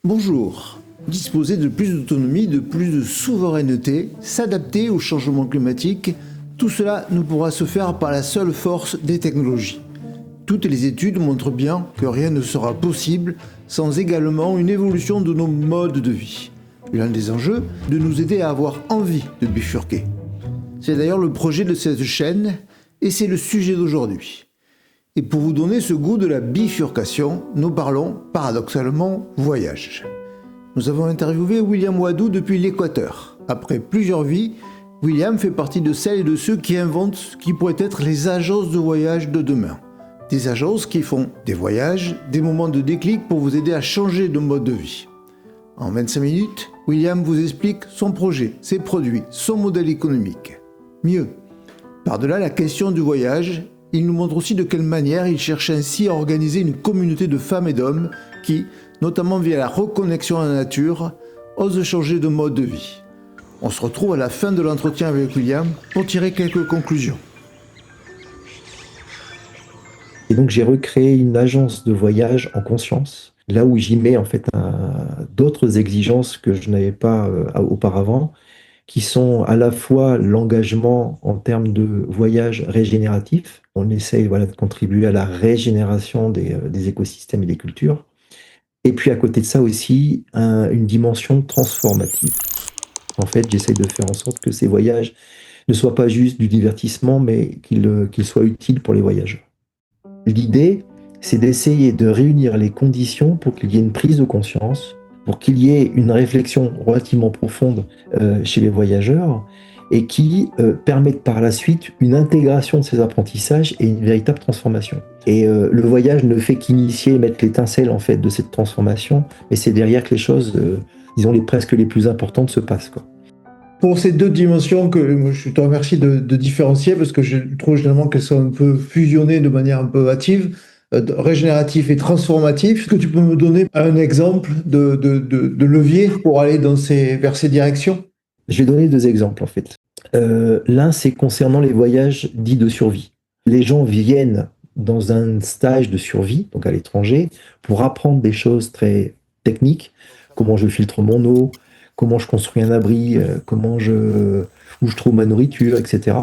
Bonjour. Disposer de plus d'autonomie, de plus de souveraineté, s'adapter au changement climatique, tout cela ne pourra se faire par la seule force des technologies. Toutes les études montrent bien que rien ne sera possible sans également une évolution de nos modes de vie. L'un des enjeux, de nous aider à avoir envie de bifurquer. C'est d'ailleurs le projet de cette chaîne et c'est le sujet d'aujourd'hui. Et pour vous donner ce goût de la bifurcation, nous parlons, paradoxalement, voyage. Nous avons interviewé William Wadou depuis l'Équateur. Après plusieurs vies, William fait partie de celles et de ceux qui inventent ce qui pourraient être les agences de voyage de demain. Des agences qui font des voyages, des moments de déclic pour vous aider à changer de mode de vie. En 25 minutes, William vous explique son projet, ses produits, son modèle économique. Mieux, par-delà la question du voyage, il nous montre aussi de quelle manière il cherche ainsi à organiser une communauté de femmes et d'hommes qui, notamment via la reconnexion à la nature, osent changer de mode de vie. On se retrouve à la fin de l'entretien avec William pour tirer quelques conclusions. Et donc j'ai recréé une agence de voyage en conscience, là où j'y mets en fait d'autres exigences que je n'avais pas auparavant, qui sont à la fois l'engagement en termes de voyage régénératif. On essaye de contribuer à la régénération des écosystèmes et des cultures. Et puis à côté de ça aussi, une dimension transformative. En fait, j'essaye de faire en sorte que ces voyages ne soient pas juste du divertissement, mais qu'ils soient utiles pour les voyageurs. L'idée, c'est d'essayer de réunir les conditions pour qu'il y ait une prise de conscience, pour qu'il y ait une réflexion relativement profonde chez les voyageurs et qui permette par la suite une intégration de ces apprentissages et une véritable transformation. Et le voyage ne fait qu'initier, mettre l'étincelle en fait de cette transformation, mais c'est derrière que les choses, disons presque les plus importantes se passent, quoi. Pour ces deux dimensions que je te remercie de différencier parce que je trouve généralement qu'elles sont un peu fusionnées de manière un peu hâtive, régénératif et transformatif. Est-ce que tu peux me donner un exemple de levier pour aller vers ces directions? Je vais donner deux exemples en fait. L'un, c'est concernant les voyages dits de survie. Les gens viennent dans un stage de survie, donc à l'étranger, pour apprendre des choses très techniques, comment je filtre mon eau, comment je construis un abri, où je trouve ma nourriture, etc.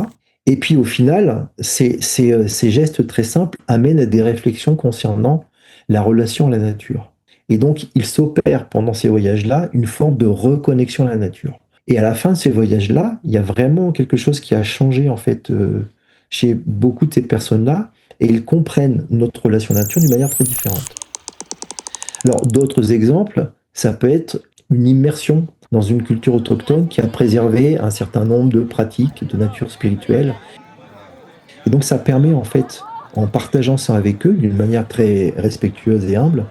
Et puis au final, ces gestes très simples amènent à des réflexions concernant la relation à la nature. Et donc, il s'opère pendant ces voyages-là une forme de reconnexion à la nature. Et à la fin de ces voyages-là, il y a vraiment quelque chose qui a changé en fait chez beaucoup de ces personnes-là, et ils comprennent notre relation à la nature d'une manière très différente. Alors, d'autres exemples, ça peut être une immersion dans une culture autochtone qui a préservé un certain nombre de pratiques de nature spirituelle. Et donc ça permet en fait, en partageant ça avec eux d'une manière très respectueuse et humble,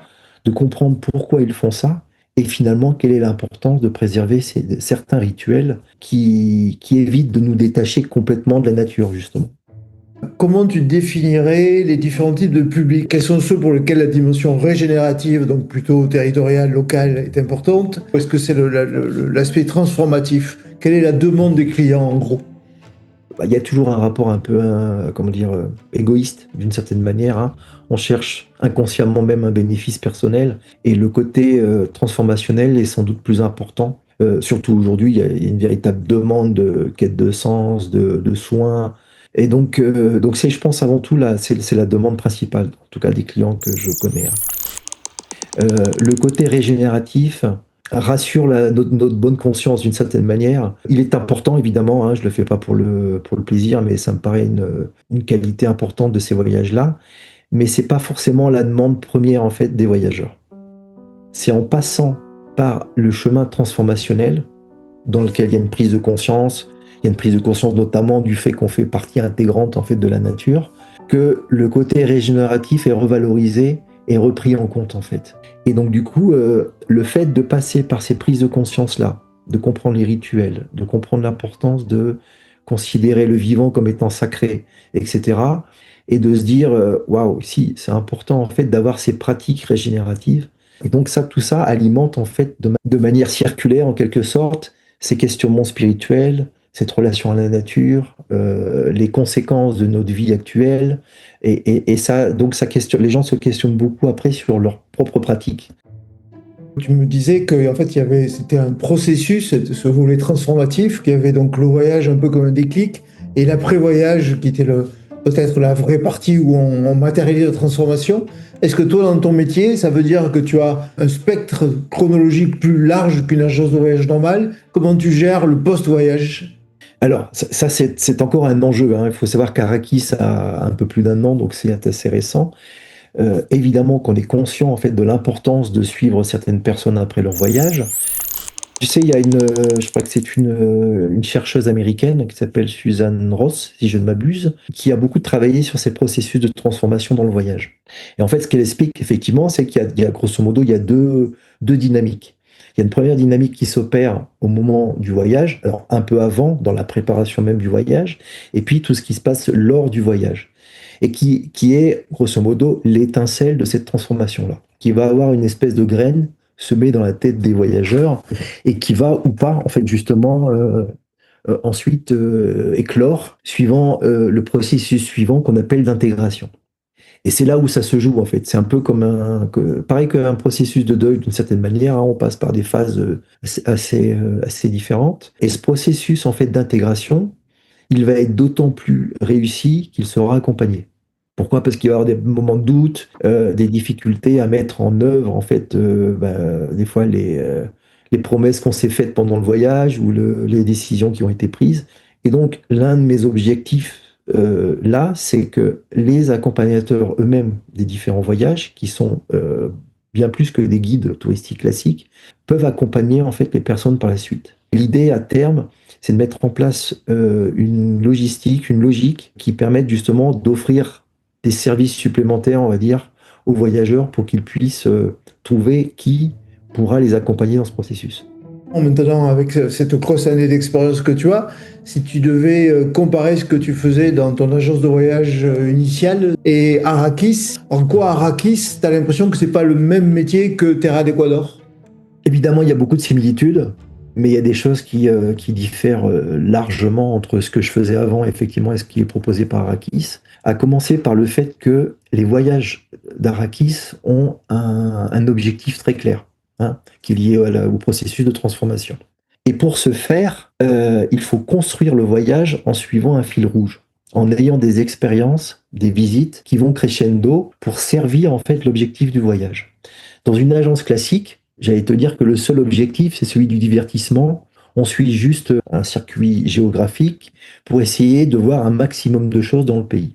de comprendre pourquoi ils font ça et finalement quelle est l'importance de préserver certains rituels qui évitent de nous détacher complètement de la nature, justement. Comment tu définirais les différents types de publics? Quels sont ceux pour lesquels la dimension régénérative, donc plutôt territoriale, locale, est importante? Ou est-ce que c'est l'aspect transformatif? Quelle est la demande des clients en gros? Il y a toujours un rapport un peu, égoïste d'une certaine manière, hein. On cherche inconsciemment même un bénéfice personnel et le côté transformationnel est sans doute plus important. Surtout aujourd'hui, il y a une véritable demande de quête de sens, de soins. Et donc c'est, je pense, avant tout, c'est la demande principale, en tout cas des clients que je connais, hein. Le côté régénératif rassure notre bonne conscience d'une certaine manière. Il est important, évidemment, hein, je ne le fais pas pour le plaisir, mais ça me paraît une qualité importante de ces voyages-là. Mais ce n'est pas forcément la demande première en fait, des voyageurs. C'est en passant par le chemin transformationnel, dans lequel il y a une prise de conscience, il y a une prise de conscience notamment du fait qu'on fait partie intégrante en fait, de la nature, que le côté régénératif est revalorisé et repris en compte en fait. Et donc du coup, le fait de passer par ces prises de conscience-là, de comprendre les rituels, de comprendre l'importance de considérer le vivant comme étant sacré, etc., et de se dire, waouh, si, c'est important en fait d'avoir ces pratiques régénératives. Et donc ça, tout ça alimente en fait de manière circulaire en quelque sorte ces questionnements spirituels, cette relation à la nature, les conséquences de notre vie actuelle, et ça, donc les gens se questionnent beaucoup après sur leurs propres pratiques. Tu me disais que en fait, c'était un processus, ce volet transformatif, qui avait donc le voyage un peu comme un déclic, et l'après-voyage qui était peut-être la vraie partie où on matérialise la transformation. Est-ce que toi, dans ton métier, ça veut dire que tu as un spectre chronologique plus large qu'une agence de voyage normale? Comment tu gères le post-voyage? Alors, ça c'est encore un enjeu, hein. Il faut savoir qu'Arrakis a un peu plus d'un an, donc c'est assez récent. Évidemment qu'on est conscient en fait de l'importance de suivre certaines personnes après leur voyage. Tu sais, il y a je crois que c'est une chercheuse américaine qui s'appelle Suzanne Ross, si je ne m'abuse, qui a beaucoup travaillé sur ces processus de transformation dans le voyage. Et en fait, ce qu'elle explique effectivement, c'est qu'il y a grosso modo, il y a deux dynamiques. Il y a une première dynamique qui s'opère au moment du voyage, alors un peu avant, dans la préparation même du voyage, et puis tout ce qui se passe lors du voyage et qui est, grosso modo, l'étincelle de cette transformation-là, qui va avoir une espèce de graine semée dans la tête des voyageurs et qui va ou pas, en fait, justement, ensuite éclore, suivant le processus suivant qu'on appelle d'intégration. Et c'est là où ça se joue, en fait. C'est un peu comme pareil qu'un processus de deuil, d'une certaine manière, hein. On passe par des phases assez différentes. Et ce processus, en fait, d'intégration, il va être d'autant plus réussi qu'il sera accompagné. Pourquoi? Parce qu'il va y avoir des moments de doute, des difficultés à mettre en œuvre, en fait, des fois les promesses qu'on s'est faites pendant le voyage ou les décisions qui ont été prises. Et donc, l'un de mes objectifs là, c'est que les accompagnateurs eux-mêmes des différents voyages, qui sont bien plus que des guides touristiques classiques, peuvent accompagner en fait les personnes par la suite. L'idée à terme, c'est de mettre en place une logistique, une logique qui permette justement d'offrir des services supplémentaires, on va dire, aux voyageurs pour qu'ils puissent trouver qui pourra les accompagner dans ce processus. Maintenant, avec cette grosse année d'expérience que tu as, si tu devais comparer ce que tu faisais dans ton agence de voyage initiale et Arrakis, en quoi Arrakis, tu as l'impression que c'est pas le même métier que Terra d'Ecuador? Évidemment, il y a beaucoup de similitudes, mais il y a des choses qui diffèrent largement entre ce que je faisais avant, effectivement, et ce qui est proposé par Arrakis. À commencer par le fait que les voyages d'Arrakis ont un objectif très clair, hein, qui est lié au processus de transformation. Et pour ce faire, il faut construire le voyage en suivant un fil rouge, en ayant des expériences, des visites qui vont crescendo pour servir en fait l'objectif du voyage. Dans une agence classique, j'allais te dire que le seul objectif, c'est celui du divertissement. On suit juste un circuit géographique pour essayer de voir un maximum de choses dans le pays.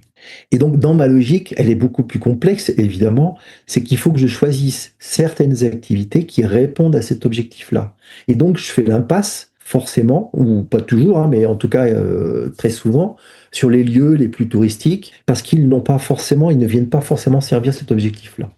Et donc, dans ma logique, elle est beaucoup plus complexe, évidemment, c'est qu'il faut que je choisisse certaines activités qui répondent à cet objectif-là. Et donc, je fais l'impasse, forcément, ou pas toujours, hein, mais en tout cas très souvent, sur les lieux les plus touristiques, parce qu'ils ne viennent pas forcément servir cet objectif-là.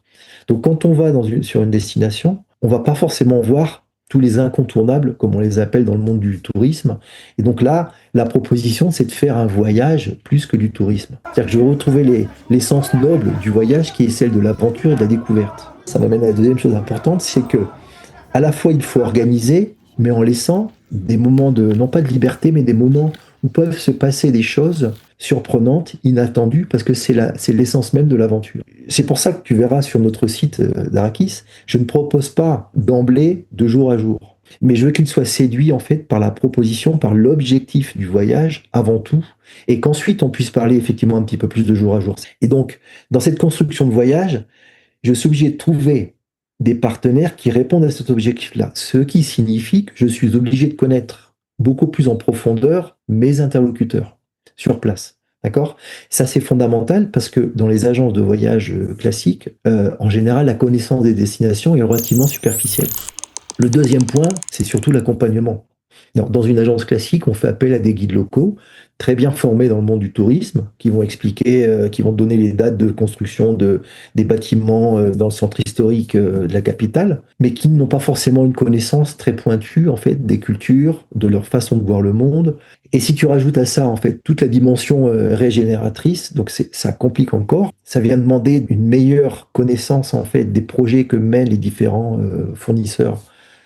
Donc, quand on va sur une destination, on va pas forcément voir tous les incontournables, comme on les appelle dans le monde du tourisme. Et donc là, la proposition, c'est de faire un voyage plus que du tourisme. C'est-à-dire que je veux retrouver l'essence noble du voyage, qui est celle de l'aventure et de la découverte. Ça m'amène à la deuxième chose importante, c'est que à la fois il faut organiser, mais en laissant des moments non pas de liberté, mais des moments où peuvent se passer des choses surprenantes, inattendues, parce que c'est l'essence même de l'aventure. C'est pour ça que tu verras sur notre site d'Arrakis, je ne propose pas d'emblée de jour à jour, mais je veux qu'il soit séduit en fait par la proposition, par l'objectif du voyage avant tout, et qu'ensuite on puisse parler effectivement un petit peu plus de jour à jour. Et donc, dans cette construction de voyage, je suis obligé de trouver des partenaires qui répondent à cet objectif-là, ce qui signifie que je suis obligé de connaître beaucoup plus en profondeur mes interlocuteurs sur place. D'accord? Ça, c'est fondamental parce que dans les agences de voyage classiques, en général, la connaissance des destinations est relativement superficielle. Le deuxième point, c'est surtout l'accompagnement. Dans une agence classique, on fait appel à des guides locaux, très bien formés dans le monde du tourisme, qui vont expliquer, qui vont donner les dates de construction des bâtiments dans le centre historique de la capitale, mais qui n'ont pas forcément une connaissance très pointue en fait des cultures, de leur façon de voir le monde. Et si tu rajoutes à ça en fait toute la dimension régénératrice, donc ça complique encore. Ça vient demander une meilleure connaissance en fait des projets que mènent les différents fournisseurs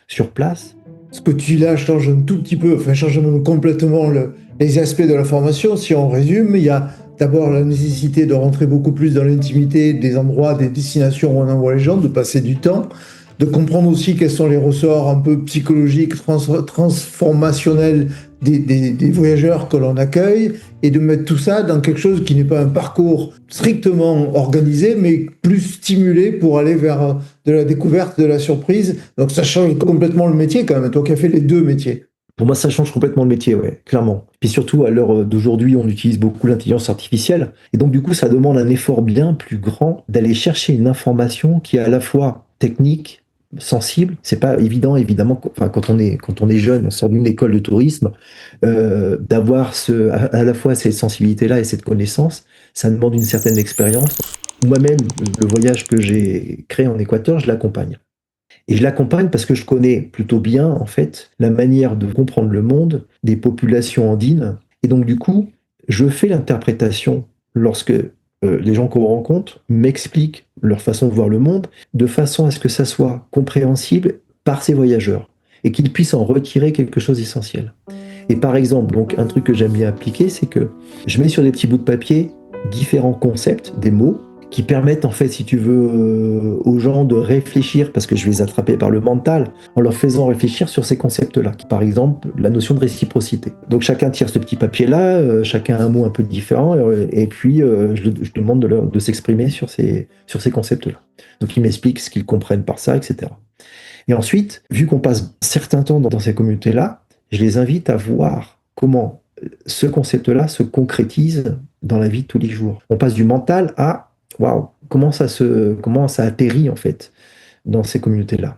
sur place. Ce que tu dis là change un tout petit peu, enfin change même complètement les aspects de la formation. Si on résume, il y a d'abord la nécessité de rentrer beaucoup plus dans l'intimité des endroits, des destinations où on envoie les gens, de passer du temps, de comprendre aussi quels sont les ressorts un peu psychologiques, transformationnels des voyageurs que l'on accueille, et de mettre tout ça dans quelque chose qui n'est pas un parcours strictement organisé, mais plus stimulé pour aller vers de la découverte, de la surprise. Donc ça change complètement le métier quand même, toi qui as fait les deux métiers. Pour moi, ça change complètement le métier, ouais, clairement. Puis surtout, à l'heure d'aujourd'hui, on utilise beaucoup l'intelligence artificielle. Et donc, du coup, ça demande un effort bien plus grand d'aller chercher une information qui est à la fois technique, sensible. C'est pas évident, évidemment, enfin, quand on est jeune, on sort d'une école de tourisme, d'avoir à la fois cette sensibilité-là et cette connaissance, ça demande une certaine expérience. Moi-même, le voyage que j'ai créé en Équateur, je l'accompagne. Et je l'accompagne parce que je connais plutôt bien, en fait, la manière de comprendre le monde des populations andines. Et donc, du coup, je fais l'interprétation lorsque les gens qu'on rencontre m'expliquent leur façon de voir le monde, de façon à ce que ça soit compréhensible par ces voyageurs et qu'ils puissent en retirer quelque chose d'essentiel. Et par exemple, donc, un truc que j'aime bien appliquer, c'est que je mets sur des petits bouts de papier différents concepts, des mots, qui permettent en fait, si tu veux, aux gens de réfléchir, parce que je vais les attraper par le mental, en leur faisant réfléchir sur ces concepts-là. Par exemple, la notion de réciprocité. Donc chacun tire ce petit papier-là, chacun a un mot un peu différent, et puis je demande de s'exprimer sur ces concepts-là. Donc ils m'expliquent ce qu'ils comprennent par ça, etc. Et ensuite, vu qu'on passe un certain temps dans ces communautés-là, je les invite à voir comment ce concept-là se concrétise dans la vie de tous les jours. On passe du mental à waouh, comment ça atterrit en fait dans ces communautés-là.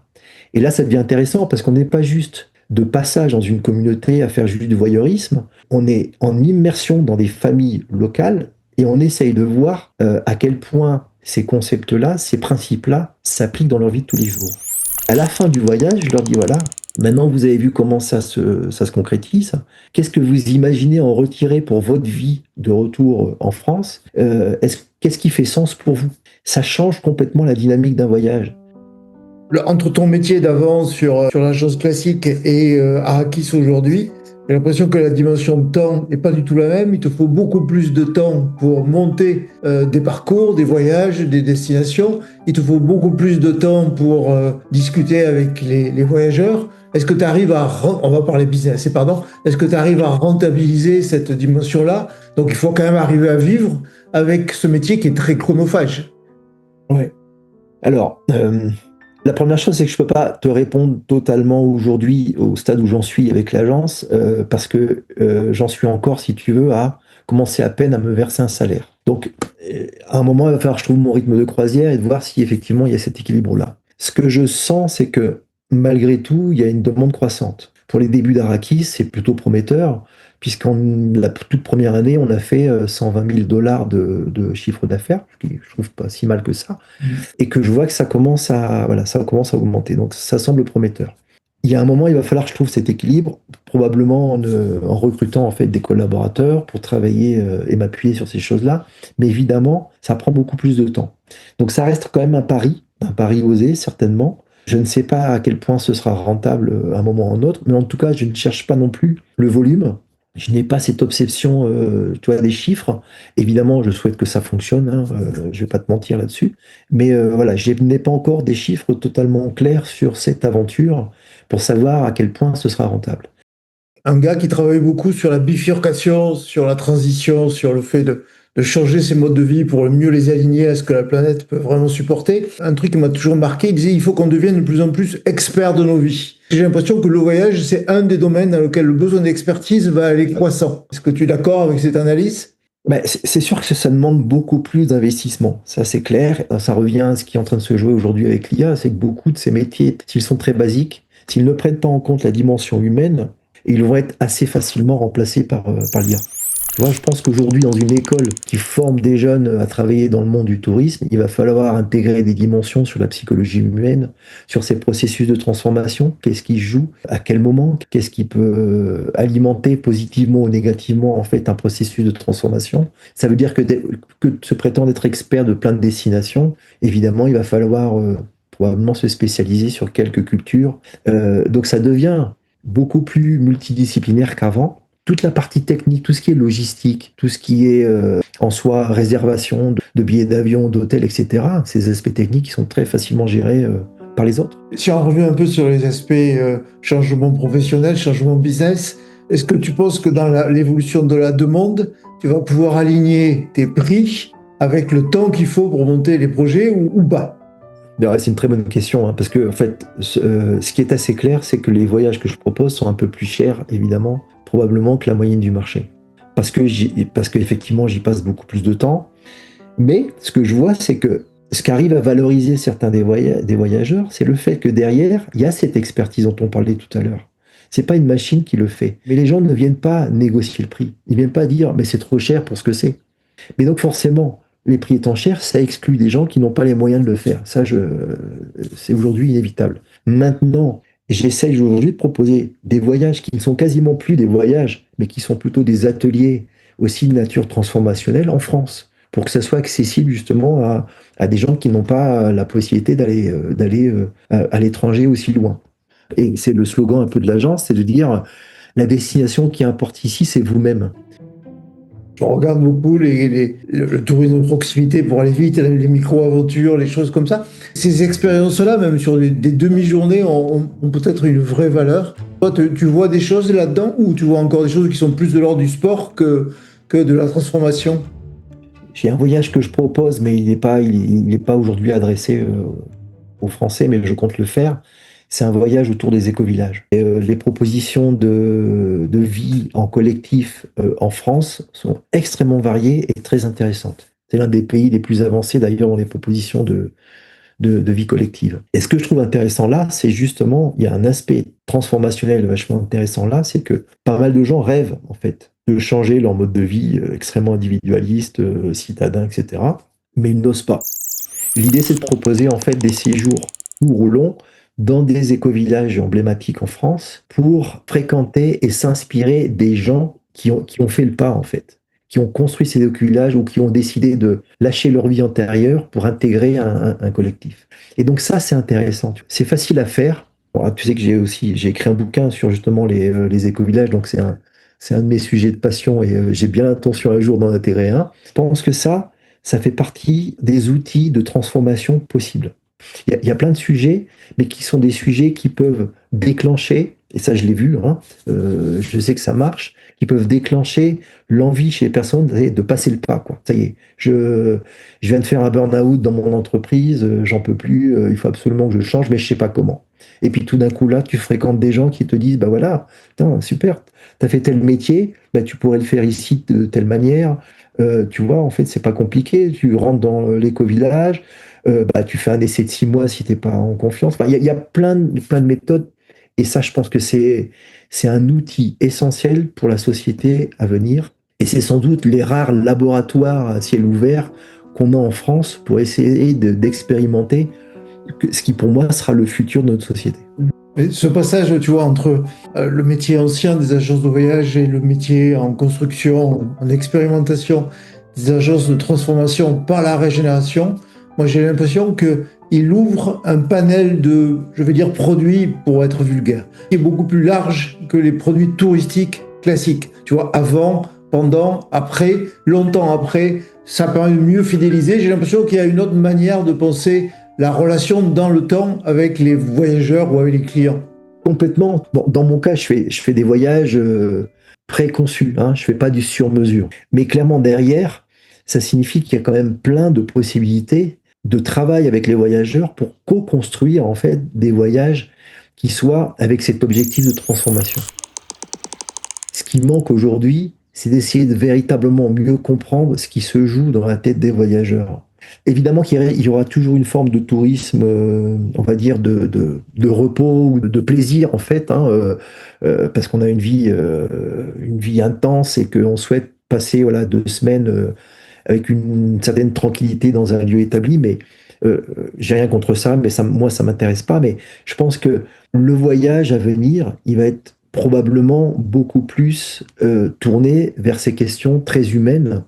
Et là, ça devient intéressant parce qu'on n'est pas juste de passage dans une communauté à faire juste du voyeurisme, on est en immersion dans des familles locales et on essaye de voir à quel point ces concepts-là, ces principes-là s'appliquent dans leur vie de tous les jours. À la fin du voyage, je leur dis voilà, maintenant vous avez vu comment ça se concrétise, qu'est-ce que vous imaginez en retirer pour votre vie de retour en France? Qu'est-ce qui fait sens pour vous? Ça change complètement la dynamique d'un voyage. Entre ton métier d'avant sur l'agence classique et Arrakis aujourd'hui, j'ai l'impression que la dimension de temps n'est pas du tout la même. Il te faut beaucoup plus de temps pour monter des parcours, des voyages, des destinations. Il te faut beaucoup plus de temps pour discuter avec les voyageurs. Est-ce que tu arrives on va parler business, pardon, est-ce que tu arrives à rentabiliser cette dimension-là? Donc il faut quand même arriver à vivre avec ce métier qui est très chronophage. Ouais. Alors, la première chose, c'est que je ne peux pas te répondre totalement aujourd'hui au stade où j'en suis avec l'agence, parce que j'en suis encore, si tu veux, à commencer à peine à me verser un salaire. Donc, à un moment, il va falloir que je trouve mon rythme de croisière et de voir si effectivement il y a cet équilibre-là. Ce que je sens, c'est que malgré tout, il y a une demande croissante. Pour les débuts d'Arrakis, c'est plutôt prometteur, puisqu'en la toute première année, on a fait 120 000 $ de chiffre d'affaires, ce qui je trouve pas si mal que ça, et que je vois que ça commence à augmenter. Donc ça semble prometteur. Il y a un moment, il va falloir que je trouve cet équilibre, probablement en recrutant en fait des collaborateurs pour travailler et m'appuyer sur ces choses-là. Mais évidemment, ça prend beaucoup plus de temps. Donc ça reste quand même un pari osé certainement. Je ne sais pas à quel point ce sera rentable à un moment ou à un autre, mais en tout cas, je ne cherche pas non plus le volume. Je n'ai pas cette obsession, tu vois, des chiffres. Évidemment, je souhaite que ça fonctionne, hein, je vais pas te mentir là-dessus. Mais voilà, je n'ai pas encore des chiffres totalement clairs sur cette aventure pour savoir à quel point ce sera rentable. Un gars qui travaille beaucoup sur la bifurcation, sur la transition, sur le fait de changer ses modes de vie pour mieux les aligner à ce que la planète peut vraiment supporter. Un truc qui m'a toujours marqué, il disait il faut qu'on devienne de plus en plus expert de nos vies. J'ai l'impression que le voyage, c'est un des domaines dans lequel le besoin d'expertise va aller croissant. Est-ce que tu es d'accord avec cette analyse? Ben, c'est sûr que ça demande beaucoup plus d'investissement, ça c'est clair. Ça revient à ce qui est en train de se jouer aujourd'hui avec l'IA, c'est que beaucoup de ces métiers, s'ils sont très basiques, s'ils ne prennent pas en compte la dimension humaine, ils vont être assez facilement remplacés par l'IA. Tu vois, je pense qu'aujourd'hui, dans une école qui forme des jeunes à travailler dans le monde du tourisme, il va falloir intégrer des dimensions sur la psychologie humaine, sur ces processus de transformation. Qu'est-ce qui joue? À quel moment? Qu'est-ce qui peut alimenter positivement ou négativement en fait un processus de transformation? Ça veut dire que se prétendre être expert de plein de destinations, évidemment, il va falloir probablement se spécialiser sur quelques cultures. Donc ça devient beaucoup plus multidisciplinaire qu'avant. Toute la partie technique, tout ce qui est logistique, tout ce qui est en soi réservation de billets d'avion, d'hôtels, etc., ces aspects techniques qui sont très facilement gérés par les autres. Si on revient un peu sur les aspects changement professionnel, changement business, est-ce que tu penses que dans l'évolution de la demande, tu vas pouvoir aligner tes prix avec le temps qu'il faut pour monter les projets ou pas? C'est une très bonne question, hein, parce que en fait, ce qui est assez clair, c'est que les voyages que je propose sont un peu plus chers, évidemment, probablement que la moyenne du marché. Parce qu'effectivement, j'y passe beaucoup plus de temps. Mais ce que je vois, c'est que ce qu'arrive à valoriser certains des voyageurs, c'est le fait que derrière, il y a cette expertise dont on parlait tout à l'heure. C'est pas une machine qui le fait. Mais les gens ne viennent pas négocier le prix. Ils viennent pas dire, mais c'est trop cher pour ce que c'est. Mais donc forcément, les prix étant chers, ça exclut des gens qui n'ont pas les moyens de le faire. C'est aujourd'hui inévitable. Maintenant, j'essaye aujourd'hui de proposer des voyages qui ne sont quasiment plus des voyages, mais qui sont plutôt des ateliers aussi de nature transformationnelle en France, pour que ça soit accessible justement à des gens qui n'ont pas la possibilité d'aller à l'étranger aussi loin. Et c'est le slogan un peu de l'agence, c'est de dire la destination qui importe ici, c'est vous-même. Je regarde beaucoup le tourisme de proximité pour aller vite, les micro-aventures, les choses comme ça. Ces expériences-là, même sur des demi-journées, ont peut-être une vraie valeur. Toi, tu vois des choses là-dedans ou tu vois encore des choses qui sont plus de l'ordre du sport que de la transformation? J'ai un voyage que je propose, mais il n'est pas aujourd'hui adressé aux Français, mais je compte le faire. C'est un voyage autour des écovillages. Et, les propositions de vie en collectif en France sont extrêmement variées et très intéressantes. C'est l'un des pays les plus avancés d'ailleurs dans les propositions de vie collective. Et ce que je trouve intéressant là, c'est justement, il y a un aspect transformationnel vachement intéressant là, c'est que pas mal de gens rêvent en fait de changer leur mode de vie extrêmement individualiste, citadin, etc. Mais ils n'osent pas. L'idée, c'est de proposer en fait des séjours courts ou longs dans des écovillages emblématiques en France pour fréquenter et s'inspirer des gens qui ont fait le pas en fait, qui ont construit ces écovillages ou qui ont décidé de lâcher leur vie antérieure pour intégrer un collectif. Et donc ça, c'est intéressant. C'est facile à faire. Bon, tu sais que j'ai écrit un bouquin sur justement les écovillages, donc c'est un de mes sujets de passion et j'ai bien l'intention un jour d'en intégrer un. Je pense que ça fait partie des outils de transformation possibles. Il y a plein de sujets, mais qui sont des sujets qui peuvent déclencher, et ça je l'ai vu, hein, je sais que ça marche, qui peuvent déclencher l'envie chez les personnes de passer le pas, quoi. Ça y est, je viens de faire un burn-out dans mon entreprise, j'en peux plus, il faut absolument que je change, mais je sais pas comment. Et puis tout d'un coup là, tu fréquentes des gens qui te disent, bah voilà, putain, super, t'as fait tel métier, bah tu pourrais le faire ici de telle manière. Tu vois, en fait, c'est pas compliqué. Tu rentres dans l'éco-village, bah, tu fais un essai de 6 mois si t'es pas en confiance. Enfin, il y a plein de méthodes. Et ça, je pense que c'est un outil essentiel pour la société à venir. Et c'est sans doute les rares laboratoires à ciel ouvert qu'on a en France pour essayer d'expérimenter ce qui, pour moi, sera le futur de notre société. Mais ce passage, tu vois, entre le métier ancien des agences de voyage et le métier en construction, en expérimentation des agences de transformation par la régénération, moi j'ai l'impression qu'il ouvre un panel de, je vais dire, produits, pour être vulgaire, qui est beaucoup plus large que les produits touristiques classiques. Tu vois, avant, pendant, après, longtemps après, ça permet de mieux fidéliser. J'ai l'impression qu'il y a une autre manière de penser la relation dans le temps avec les voyageurs ou avec les clients. Complètement. Bon, dans mon cas, je fais des voyages préconçus, hein, je fais pas du sur-mesure. Mais clairement, derrière, ça signifie qu'il y a quand même plein de possibilités de travail avec les voyageurs pour co-construire en fait des voyages qui soient avec cet objectif de transformation. Ce qui manque aujourd'hui, c'est d'essayer de véritablement mieux comprendre ce qui se joue dans la tête des voyageurs. Évidemment qu'il y aura toujours une forme de tourisme, on va dire, de repos ou de plaisir, en fait, hein, parce qu'on a une vie intense et qu'on souhaite passer voilà, 2 semaines avec une certaine tranquillité dans un lieu établi, mais j'ai rien contre ça, mais moi, ça m'intéresse pas. Mais je pense que le voyage à venir, il va être probablement beaucoup plus tourné vers ces questions très humaines.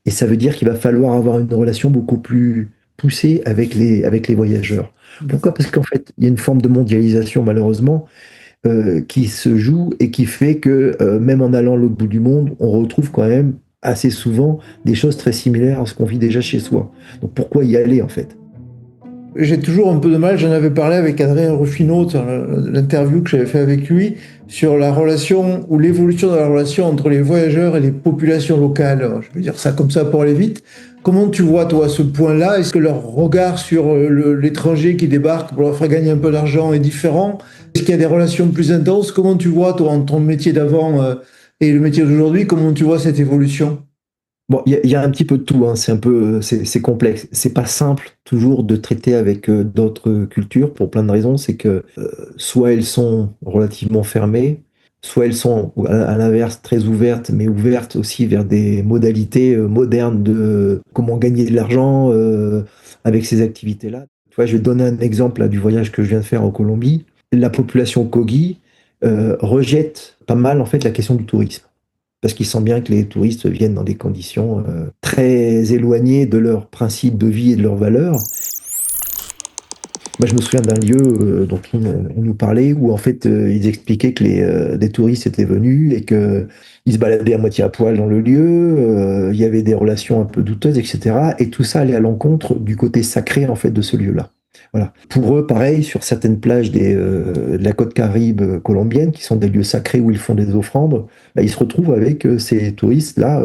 Et ça veut dire qu'il va falloir avoir une relation beaucoup plus poussée avec les voyageurs. Pourquoi? Parce qu'en fait, il y a une forme de mondialisation, malheureusement, qui se joue et qui fait que même en allant à l'autre bout du monde, on retrouve quand même assez souvent des choses très similaires à ce qu'on vit déjà chez soi. Donc pourquoi y aller, en fait? J'ai toujours un peu de mal, j'en avais parlé avec Adrien Rufino dans l'interview que j'avais fait avec lui, sur la relation ou l'évolution de la relation entre les voyageurs et les populations locales. Je veux dire ça comme ça pour aller vite. Comment tu vois, toi, ce point-là? Est-ce que leur regard sur l'étranger qui débarque pour leur faire gagner un peu d'argent est différent? Est-ce qu'il y a des relations plus intenses? Comment tu vois, toi, en ton métier d'avant et le métier d'aujourd'hui, comment tu vois cette évolution? Bon, il y a un petit peu de tout, hein. C'est un peu, c'est complexe. C'est pas simple toujours de traiter avec d'autres cultures pour plein de raisons. C'est que soit elles sont relativement fermées, soit elles sont à l'inverse très ouvertes, mais ouvertes aussi vers des modalités modernes de comment gagner de l'argent avec ces activités-là. Tu vois, je vais te donner un exemple là, du voyage que je viens de faire en Colombie. La population Kogi rejette pas mal en fait la question du tourisme parce qu'ils sentent bien que les touristes viennent dans des conditions très éloignées de leurs principes de vie et de leurs valeurs. Moi, je me souviens d'un lieu dont on nous parlait où en fait ils expliquaient que des touristes étaient venus et que ils se baladaient à moitié à poil dans le lieu, il y avait des relations un peu douteuses, etc. Et tout ça allait à l'encontre du côté sacré en fait de ce lieu-là. Voilà. Pour eux, pareil, sur certaines plages de la côte Caraïbe colombienne, qui sont des lieux sacrés où ils font des offrandes, bah, ils se retrouvent avec ces touristes-là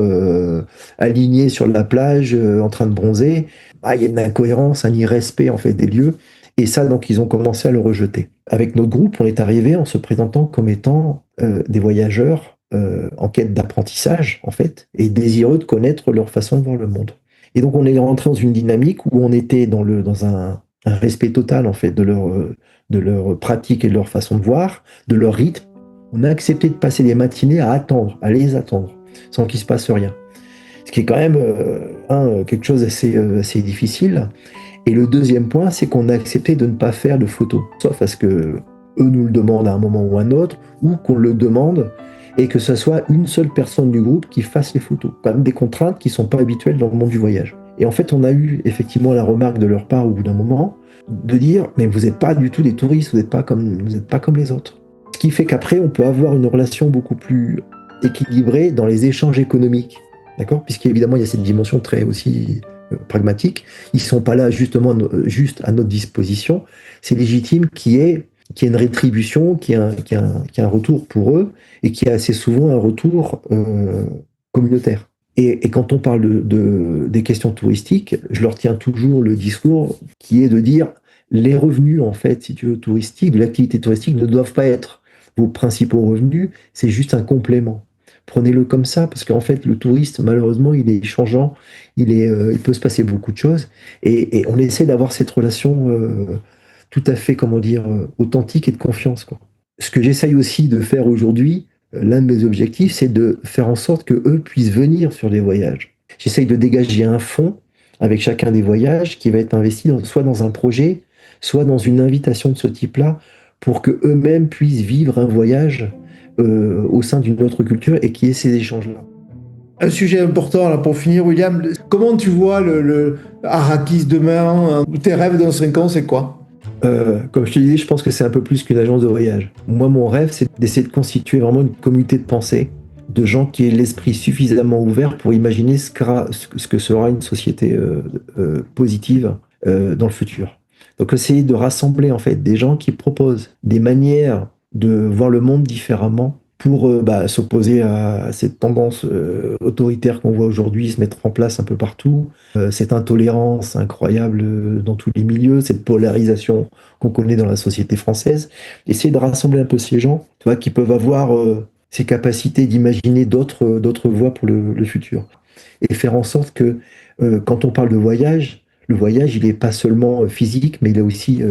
alignés sur la plage, en train de bronzer. Ah, il y a une incohérence, un irrespect en fait des lieux. Et ça, donc, ils ont commencé à le rejeter. Avec notre groupe, on est arrivé en se présentant comme étant des voyageurs en quête d'apprentissage, en fait, et désireux de connaître leur façon de voir le monde. Et donc, on est rentré dans une dynamique où on était dans un respect total, en fait, de leur pratique et de leur façon de voir, de leur rythme. On a accepté de passer les matinées à attendre, à les attendre, sans qu'il se passe rien. Ce qui est quand même quelque chose assez difficile. Et le deuxième point, c'est qu'on a accepté de ne pas faire de photos, sauf à ce que eux nous le demandent à un moment ou à un autre, ou qu'on le demande, et que ce soit une seule personne du groupe qui fasse les photos. Quand même des contraintes qui ne sont pas habituelles dans le monde du voyage. Et en fait, on a eu effectivement la remarque de leur part au bout d'un moment, de dire, mais vous n'êtes pas du tout des touristes, vous n'êtes pas comme les autres. Ce qui fait qu'après, on peut avoir une relation beaucoup plus équilibrée dans les échanges économiques. D'accord ? Puisqu'évidemment, il y a cette dimension très aussi pragmatique. Ils ne sont pas là justement juste à notre disposition. C'est légitime qu'il y ait une rétribution, qu'il y ait un retour pour eux et qu'il y a assez souvent un retour communautaire. Et quand on parle des questions touristiques, je leur tiens toujours le discours qui est de dire les revenus, en fait, si tu veux, touristiques, de l'activité touristique ne doivent pas être vos principaux revenus, c'est juste un complément. Prenez-le comme ça, parce qu'en fait, le touriste, malheureusement, il est changeant, il peut se passer beaucoup de choses, et on essaie d'avoir cette relation tout à fait, comment dire, authentique et de confiance, quoi. Ce que j'essaye aussi de faire aujourd'hui, l'un de mes objectifs, c'est de faire en sorte que eux puissent venir sur des voyages. J'essaye de dégager un fonds avec chacun des voyages qui va être investi soit dans un projet, soit dans une invitation de ce type-là, pour que eux-mêmes puissent vivre un voyage au sein d'une autre culture et qu'il y ait ces échanges-là. Un sujet important là pour finir, William. Comment tu vois le Arrakis demain? Tes rêves dans 5 ans, c'est quoi? Comme je te disais, je pense que c'est un peu plus qu'une agence de voyage. Moi, mon rêve, c'est d'essayer de constituer vraiment une communauté de pensée, de gens qui aient l'esprit suffisamment ouvert pour imaginer ce que sera une société positive dans le futur. Donc, essayer de rassembler en fait des gens qui proposent des manières de voir le monde différemment pour s'opposer à cette tendance autoritaire qu'on voit aujourd'hui se mettre en place un peu partout, cette intolérance incroyable dans tous les milieux, cette polarisation qu'on connaît dans la société française. Essayer de rassembler un peu ces gens, tu vois, qui peuvent avoir ces capacités d'imaginer d'autres voies pour le futur. Et faire en sorte que quand on parle de voyage, le voyage, il n'est pas seulement physique, mais il est aussi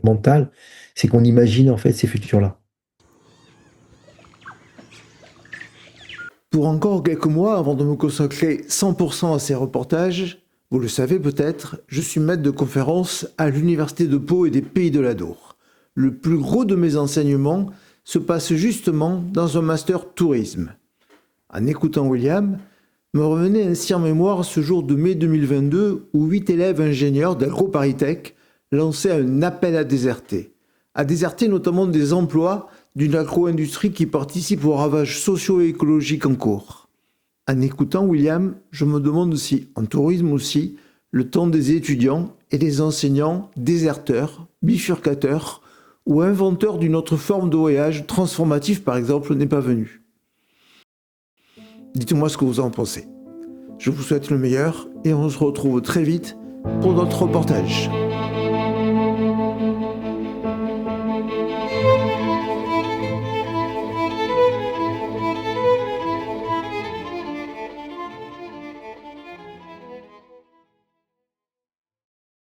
mental. C'est qu'on imagine en fait ces futurs-là. Pour encore quelques mois, avant de me consacrer 100% à ces reportages, vous le savez peut-être, je suis maître de conférence à l'Université de Pau et des Pays de l'Adour. Le plus gros de mes enseignements se passe justement dans un master tourisme. En écoutant William, me revenait ainsi en mémoire ce jour de mai 2022 où 8 élèves ingénieurs d'AgroParisTech lançaient un appel à déserter notamment des emplois d'une agro-industrie qui participe aux ravages sociaux et écologiques en cours. En écoutant William, je me demande si, en tourisme aussi, le temps des étudiants et des enseignants déserteurs, bifurcateurs ou inventeurs d'une autre forme de voyage transformatif par exemple n'est pas venu. Dites-moi ce que vous en pensez. Je vous souhaite le meilleur et on se retrouve très vite pour d'autres reportages.